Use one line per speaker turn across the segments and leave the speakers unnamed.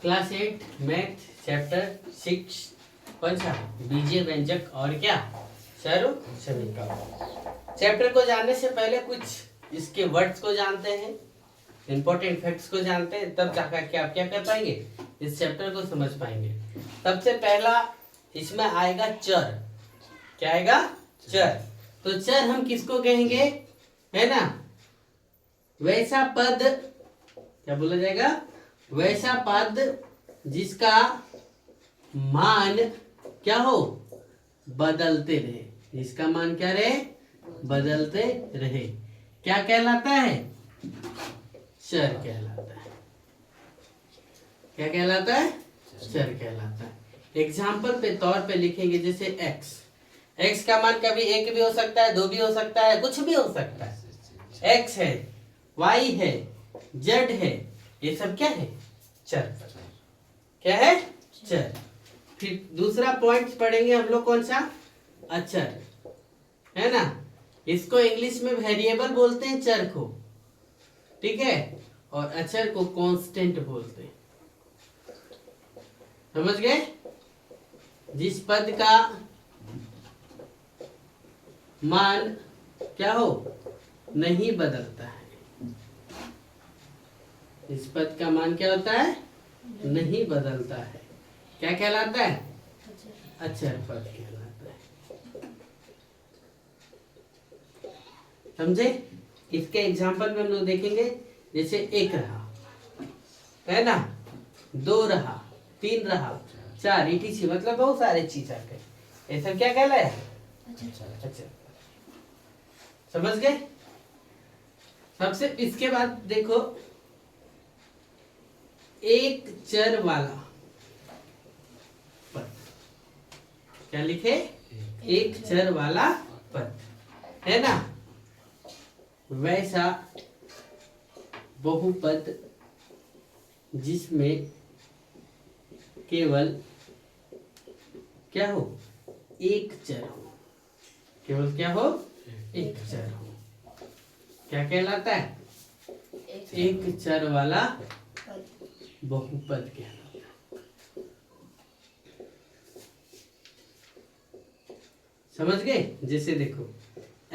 Class 8 math chapter 6 कौन सा बीजीय व्यंजक और क्या स्वरूप समीकरण। चैप्टर को जानने से पहले कुछ इसके वर्ड्स को जानते हैं, इंपॉर्टेंट फैक्ट्स को जानते हैं, तब जाकर के आप क्या कर पाएंगे, इस चैप्टर को समझ पाएंगे। सबसे पहला इसमें आएगा चर। क्या आएगा? चर। तो चर हम किसको कहेंगे, है ना? वैसा पद, क्या बोला जाएगा? वैसा पद जिसका मान क्या हो, बदलते रहे। जिसका मान क्या रहे, बदलते रहे। क्या कहलाता है? चर कहलाता है। क्या कहलाता है? चर कहलाता है। एग्जाम्पल पे तौर पे लिखेंगे, जैसे x। x का मान कभी 1 भी हो सकता है, 2 भी हो सकता है, कुछ भी हो सकता है। x है, y है, z है, ये सब क्या है? चर। क्या है? चर। फिर दूसरा पॉइंट पढ़ेंगे हम लोग, कौन सा? अचर, है ना? इसको इंग्लिश में वेरिएबल बोलते हैं, चर को, ठीक है, और अचर को कांस्टेंट बोलते हैं। समझ गए? जिस पद का मान क्या हो, नहीं बदलता है। इस पद का मान क्या होता है? नहीं बदलता है। क्या कहलाता है? अचर पद कहलाता है। समझे? इसके एग्जाम्पल में हम लोग देखेंगे, जैसे 1 रहा, है ना, 2 रहा, 3 रहा, 4 etc, मतलब बहुत सारे चीज आ गए। ये सब क्या कहलाया? अच्छा, समझ गए? सबसे इसके बाद देखो, एक चर वाला पद। क्या लिखे? एक चर वाला पद, है ना? वैसा बहुपद जिसमें केवल क्या हो, एक चर हो। केवल क्या हो? एक चर हो। क्या कहलाता है? एक चर वाला बहुपद कहलाता है। समझ गए? जैसे देखो,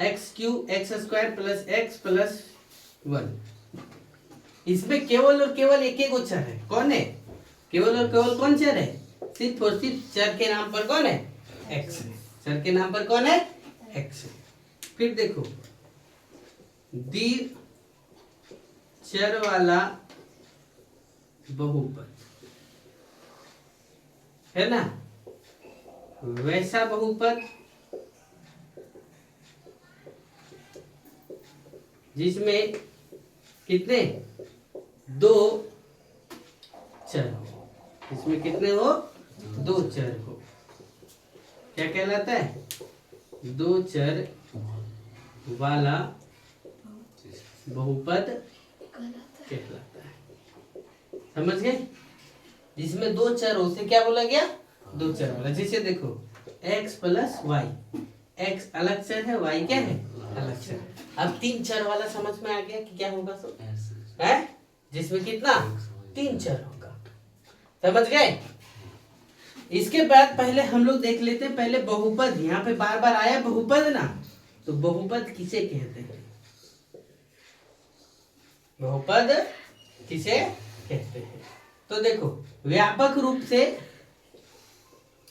x³ x² plus x plus 1, इसमें केवल और केवल एक एक चर है। कौन है? केवल और केवल कौन चर है? सिर्फ और सिर्फ चर के नाम पर कौन है? x है। चर के नाम पर कौन है? x है। फिर देखो, द्वि चर वाला बहुपद, है ना? वैसा बहुपद जिसमें कितने? 2 चर हो। इसमें कितने हो? 2 चर हो। क्या कहलाता है? 2 चर वाला बहुपद कहलाता है। समझ गए? जिसमें 2 चर हो, उसे क्या बोला गया? 2 चर वाला। जैसे देखो, x प्लस वाई, x अलग चर है, y क्या है? अलग चर। अब 3 चर वाला समझ में आ गया कि क्या होगा? सो है जिसमें कितना? 3 चर होगा। समझ गए? इसके बाद पहले हम लोग देख लेते हैं, पहले बहुपद। यहाँ पे बार बार आया बहुपद ना, तो बहुपद किसे कहते हैं? बहुपद किसे कहते हैं? तो देखो, व्यापक रूप से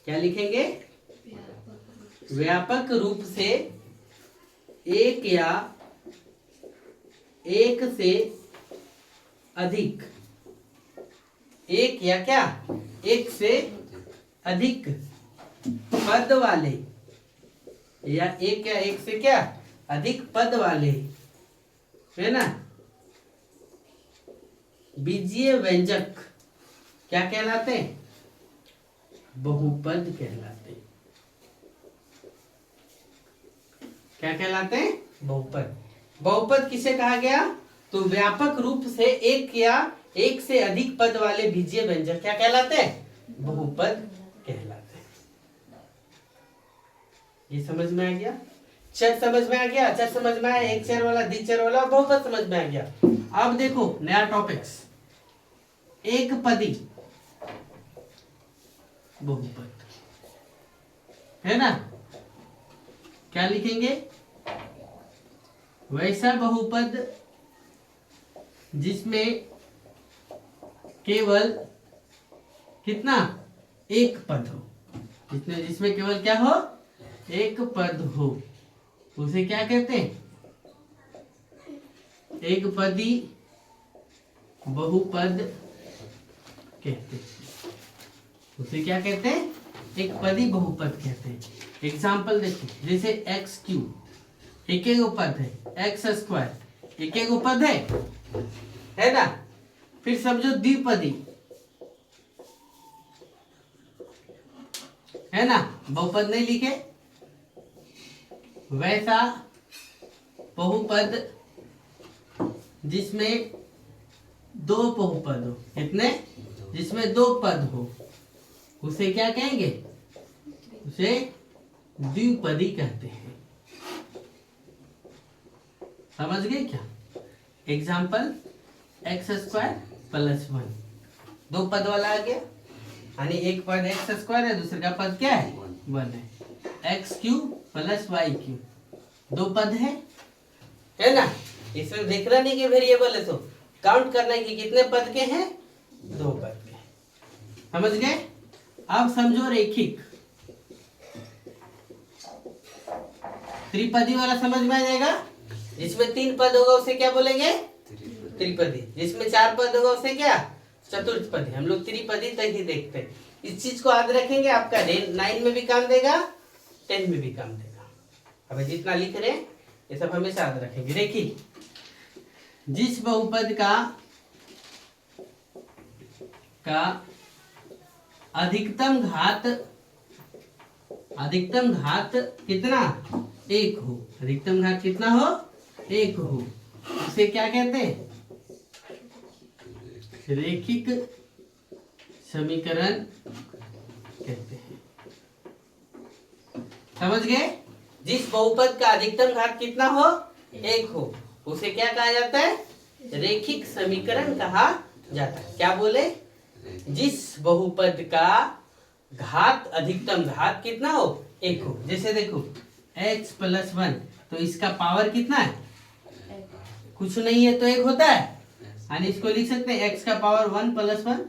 क्या लिखेंगे? व्यापक रूप से एक या एक से अधिक, एक या क्या, एक से अधिक पद वाले, या एक या एक से क्या, अधिक पद वाले, है ना, बीजीय व्यंजक क्या कहलाते हैं? बहुपद कहलाते हैं। क्या कहलाते हैं? बहुपद। बहुपद किसे कहा गया? तो व्यापक रूप से एक या एक से अधिक पद वाले बीजीय व्यंजक क्या कहलाते हैं? बहुपद कहलाते हैं। ये समझ में आ गया? चर समझ में आ गया? चर समझ में आया? एक चर वाला, द्विचर वाला और बहुपद समझ में आ गया। अब देखो नया टॉपिक्स, एक पदी बहुपद, है ना। क्या लिखेंगे? वैसा बहुपद जिसमें केवल कितना? एक पद हो। जिसमें केवल क्या हो? एक पद हो, उसे क्या कहते हैं? एक पदी बहुपद कहते हैं। उसे क्या कहते हैं? एक पदी बहुपद कहते हैं। एग्जाम्पल देखो, जैसे एक्स क्यूब एक एक पद है, एक्स स्क्वायर एक एक पद है ना। फिर समझो द्विपदी, है ना, बहुपद नहीं लिखे। वैसा बहुपद जिसमें दो बहुपद हो, कितने? जिसमें दो पद हो, उसे क्या कहेंगे? उसे द्विपदी कहते हैं। समझ गए क्या? एग्जाम्पल, एक्स स्क्वायर प्लस 1, दो पद वाला आ गया, यानी एक पद एक्स स्क्वायर है, दूसरे का पद क्या है? 1 है। X cube plus y cube, दो पद है ना। इसमें देखना नहीं कि वेरिएबल है, तो काउंट करना है कि कितने पद के हैं? दो पद के। समझ गए? अब समझो रेखिक। त्रिपदी वाला समझ में आ जाएगा। जिसमें 3 पद होगा उसे क्या बोलेंगे? त्रिपदी। जिसमें 4 पद होगा उसे क्या? चतुर्थपदी। हम लोग त्रिपदी तक ही देखते हैं। इस चीज को याद रखेंगे, आपका 9 में भी काम देगा, 10 में भी काम देगा। अब जितना लिख रहे हैं ये सब हमेशा याद रखेंगे। देखिए, जिस बहुपद का अधिकतम घात कितना? 1 हो। अधिकतम घात कितना हो? 1 हो। उसे क्या कहते हैं? रेखिक समीकरण कहते हैं। समझ गए? जिस बहुपद का अधिकतम घात कितना हो? 1 हो, उसे क्या कहा जाता है? रेखिक समीकरण कहा जाता है। क्या बोले? जिस बहुपद का घात, अधिकतम घात कितना हो? 1 हो। जैसे देखो, x प्लस 1, तो इसका पावर कितना है? कुछ नहीं है तो 1 होता है, यानी इसको लिख सकते हैं x का पावर 1 प्लस 1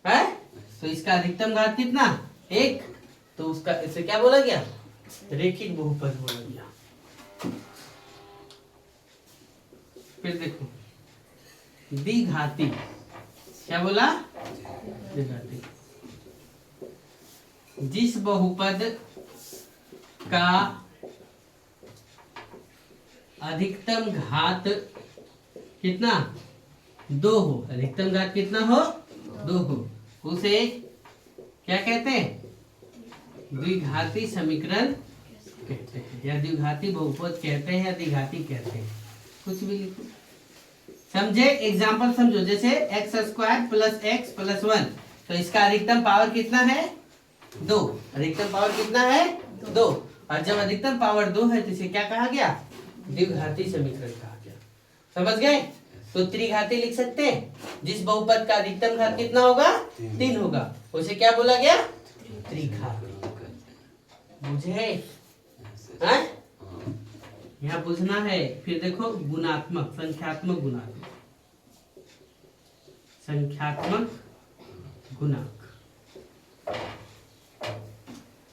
है। तो इसका अधिकतम घात कितना? 1। तो उसका इसे क्या बोला गया? रेखिक बहुपद बोला गया। फिर देखो, द्विघाती। क्या बोला? द्विघाती। जिस बहुपद का अधिकतम घात कितना? 2 हो। अधिकतम घात कितना हो? 2 हो। उसे क्या कहते हैं? द्विघाती समीकरण कहते हैं, या द्विघाती बहुपद कहते हैं, या द्विघाती कहते हैं, कुछ भी लिखो। समझे? एग्जाम्पल समझो, जैसे x square plus x plus 1, तो इसका अधिकतम पावर कितना है? 2। अधिकतम पावर कितना है? 2। और जब अधिकतम पावर 2 है तो इसे क्या कहा गया? द्विघाती समीकरण कहा गया। समझ गए? तो त्रिघाती लिख सकते हैं। जिस बहुपद का अधिकतम घात कितना होगा? 3 होगा, उसे क्या बोला गया? त्रिघाती। बुझे? यहाँ बुझना है। फिर देखो, गुणात्मक, संख्यात्मक गुणात्मक, संख्यात्मक गुणांक,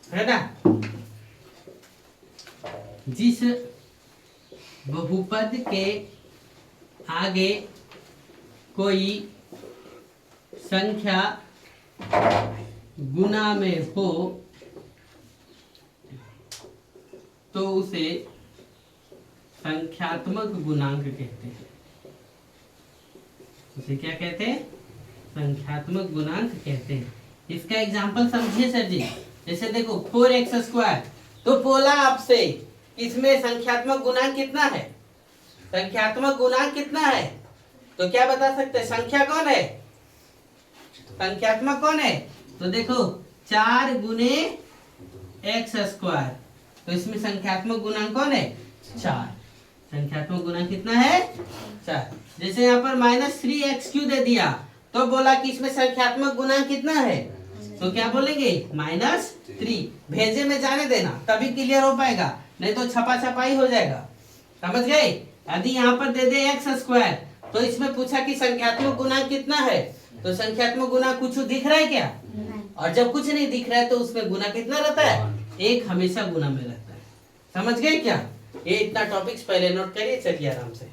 है ना। जिस बहुपद के आगे कोई संख्या गुना में हो तो उसे संख्यात्मक गुणांक कहते हैं। उसे क्या कहते हैं? संख्यात्मक गुणांक कहते हैं। इसका एग्जांपल समझिए सर जी। जैसे देखो, 4x स्क्वायर, तो बोला आपसे इसमें संख्यात्मक गुणांक कितना है? संख्यात्मक गुणांक कितना है? तो क्या बता सकते हैं? संख्या कौन है? संख्यात्मक कौन है? तो देखो, 4 गुने एक्स स्क्वायर, तो इसमें संख्यात्मक गुणांक कौन है? 4। संख्यात्मक गुणांक कितना है? 4। जैसे यहाँ पर -3x क्यू दे दिया, तो बोला कि इसमें संख्यात्मक गुणांक कितना है? तो क्या बोलेंगे -3। भेजे में जाने देना तभी क्लियर हो पाएगा, नहीं तो छपा छपाई हो जाएगा। समझ गए? यदि यहाँ पर दे दे x² तो इसमें पूछा कि संख्यात्मक गुणांक कितना है, तो संख्यात्मक गुणांक कुछ दिख रहा है क्या? और जब कुछ नहीं दिख रहा है तो उसमें गुना कितना रहता है? 1 हमेशा गुना में रहता है। समझ गए क्या? ये इतना टॉपिक्स पहले नोट करिए, चलिए आराम से।